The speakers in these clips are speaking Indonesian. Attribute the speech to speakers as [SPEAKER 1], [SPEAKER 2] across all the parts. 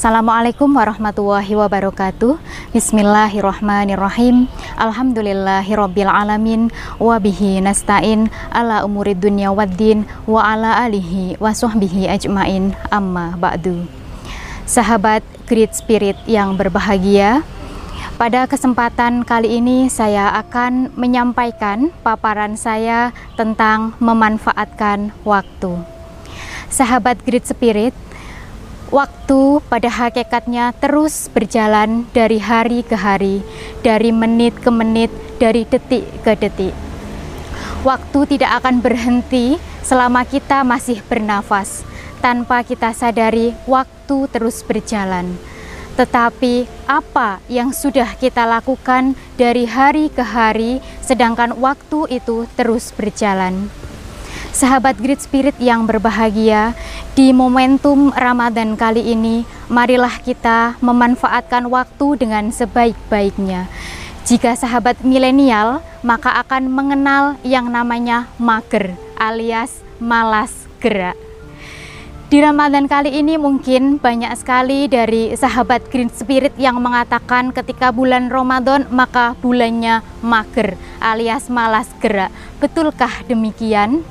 [SPEAKER 1] Assalamualaikum warahmatullahi wabarakatuh. Bismillahirrahmanirrahim. Alhamdulillahirabbil alamin wa bihi nasta'in ala umurid dunya waddin wa ala alihi wa sahbihi ajmain. Amma ba'du. Sahabat Great Spirit yang berbahagia, pada kesempatan kali ini saya akan menyampaikan paparan saya tentang memanfaatkan waktu. Sahabat Great Spirit, waktu pada hakikatnya terus berjalan dari hari ke hari, dari menit ke menit, dari detik ke detik. Waktu tidak akan berhenti selama kita masih bernafas. Tanpa kita sadari, waktu terus berjalan. Tetapi apa yang sudah kita lakukan dari hari ke hari, sedangkan waktu itu terus berjalan? Sahabat Great Spirit yang berbahagia, di momentum Ramadan kali ini, marilah kita memanfaatkan waktu dengan sebaik-baiknya. Jika sahabat milenial, maka akan mengenal yang namanya mager alias malas gerak. Di Ramadan kali ini mungkin banyak sekali dari sahabat Great Spirit yang mengatakan ketika bulan Ramadan maka bulannya mager alias malas gerak. Betulkah demikian?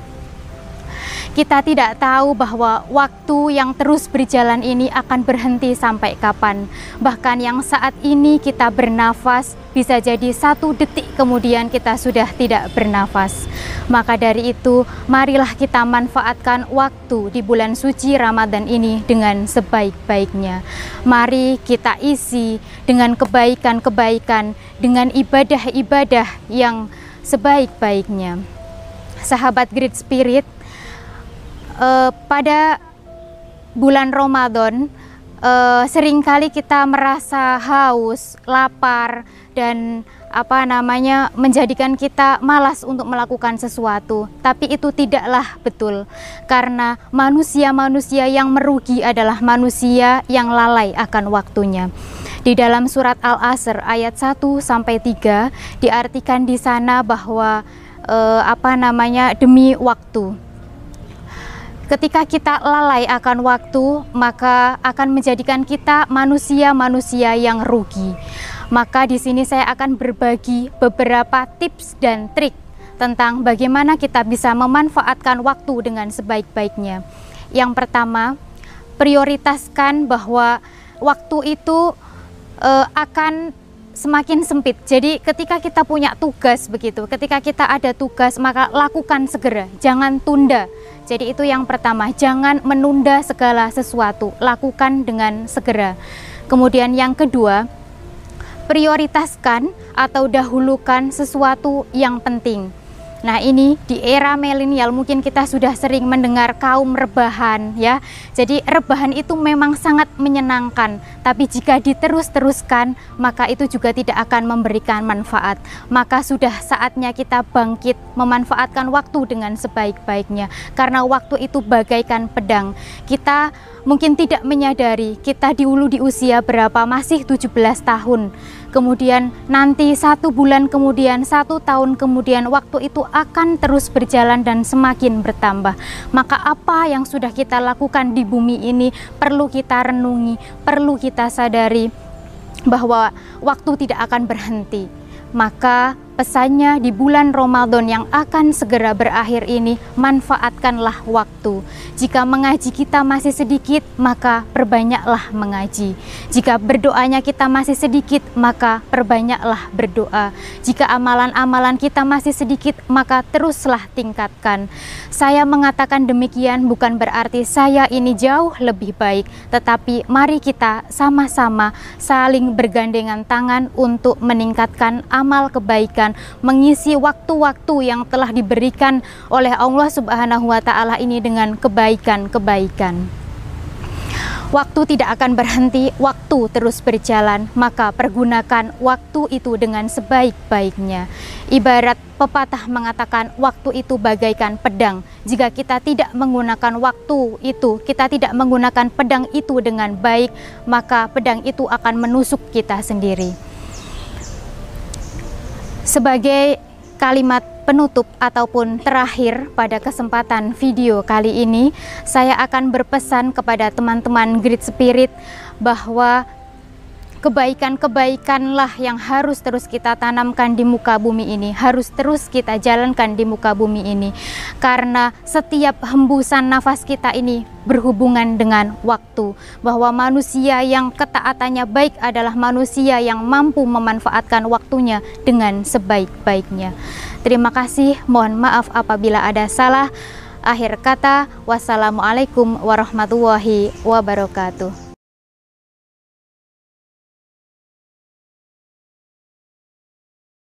[SPEAKER 1] Kita tidak tahu bahwa waktu yang terus berjalan ini akan berhenti sampai kapan. Bahkan yang saat ini kita bernafas, bisa jadi 1 detik kemudian kita sudah tidak bernafas. Maka dari itu, marilah kita manfaatkan waktu di bulan suci Ramadan ini dengan sebaik-baiknya. Mari kita isi dengan kebaikan-kebaikan, dengan ibadah-ibadah yang sebaik-baiknya. Sahabat Great Spirit, pada bulan Ramadan seringkali kita merasa haus, lapar, dan menjadikan kita malas untuk melakukan sesuatu. Tapi itu tidaklah betul, karena manusia-manusia yang merugi adalah manusia yang lalai akan waktunya. Di dalam surat Al-Asr ayat 1-3 diartikan di sana bahwa demi waktu. Ketika kita lalai akan waktu, maka akan menjadikan kita manusia-manusia yang rugi. Maka di sini saya akan berbagi beberapa tips dan trik tentang bagaimana kita bisa memanfaatkan waktu dengan sebaik-baiknya. Yang pertama, prioritaskan bahwa waktu itu akan semakin sempit. Jadi ketika kita punya tugas begitu, ketika kita ada tugas, maka lakukan segera, jangan tunda. Jadi itu yang pertama, jangan menunda segala sesuatu, lakukan dengan segera. Kemudian yang kedua, prioritaskan atau dahulukan sesuatu yang penting. Nah, ini di era milenial mungkin kita sudah sering mendengar kaum rebahan ya. Jadi rebahan itu memang sangat menyenangkan, tapi jika diterus-teruskan maka itu juga tidak akan memberikan manfaat. Maka sudah saatnya kita bangkit memanfaatkan waktu dengan sebaik-baiknya, karena waktu itu bagaikan pedang. Kita mungkin tidak menyadari kita di usia berapa, masih 17 tahun. Kemudian nanti 1 bulan kemudian, 1 tahun kemudian, waktu itu akan terus berjalan dan semakin bertambah. Maka apa yang sudah kita lakukan di bumi ini perlu kita renungi, perlu kita sadari bahwa waktu tidak akan berhenti. Maka pesannya di bulan Ramadan yang akan segera berakhir ini, manfaatkanlah waktu. Jika mengaji kita masih sedikit, maka perbanyaklah mengaji. Jika berdoanya kita masih sedikit, maka perbanyaklah berdoa. Jika amalan-amalan kita masih sedikit, maka teruslah tingkatkan. Saya mengatakan demikian bukan berarti saya ini jauh lebih baik, tetapi mari kita sama-sama saling bergandengan tangan untuk meningkatkan amal kebaikan, mengisi waktu-waktu yang telah diberikan oleh Allah Subhanahu wa Ta'ala ini dengan kebaikan-kebaikan. Waktu tidak akan berhenti, waktu terus berjalan, maka pergunakan waktu itu dengan sebaik-baiknya. Ibarat pepatah mengatakan waktu itu bagaikan pedang. Jika kita tidak menggunakan waktu itu, kita tidak menggunakan pedang itu dengan baik, maka pedang itu akan menusuk kita sendiri. Sebagai kalimat penutup ataupun terakhir pada kesempatan video kali ini, saya akan berpesan kepada teman-teman Great Spirit bahwa kebaikan-kebaikanlah yang harus terus kita tanamkan di muka bumi ini, harus terus kita jalankan di muka bumi ini. Karena setiap hembusan nafas kita ini berhubungan dengan waktu, bahwa manusia yang ketaatannya baik adalah manusia yang mampu memanfaatkan waktunya dengan sebaik-baiknya. Terima kasih, mohon maaf apabila ada salah. Akhir kata, wassalamualaikum warahmatullahi wabarakatuh.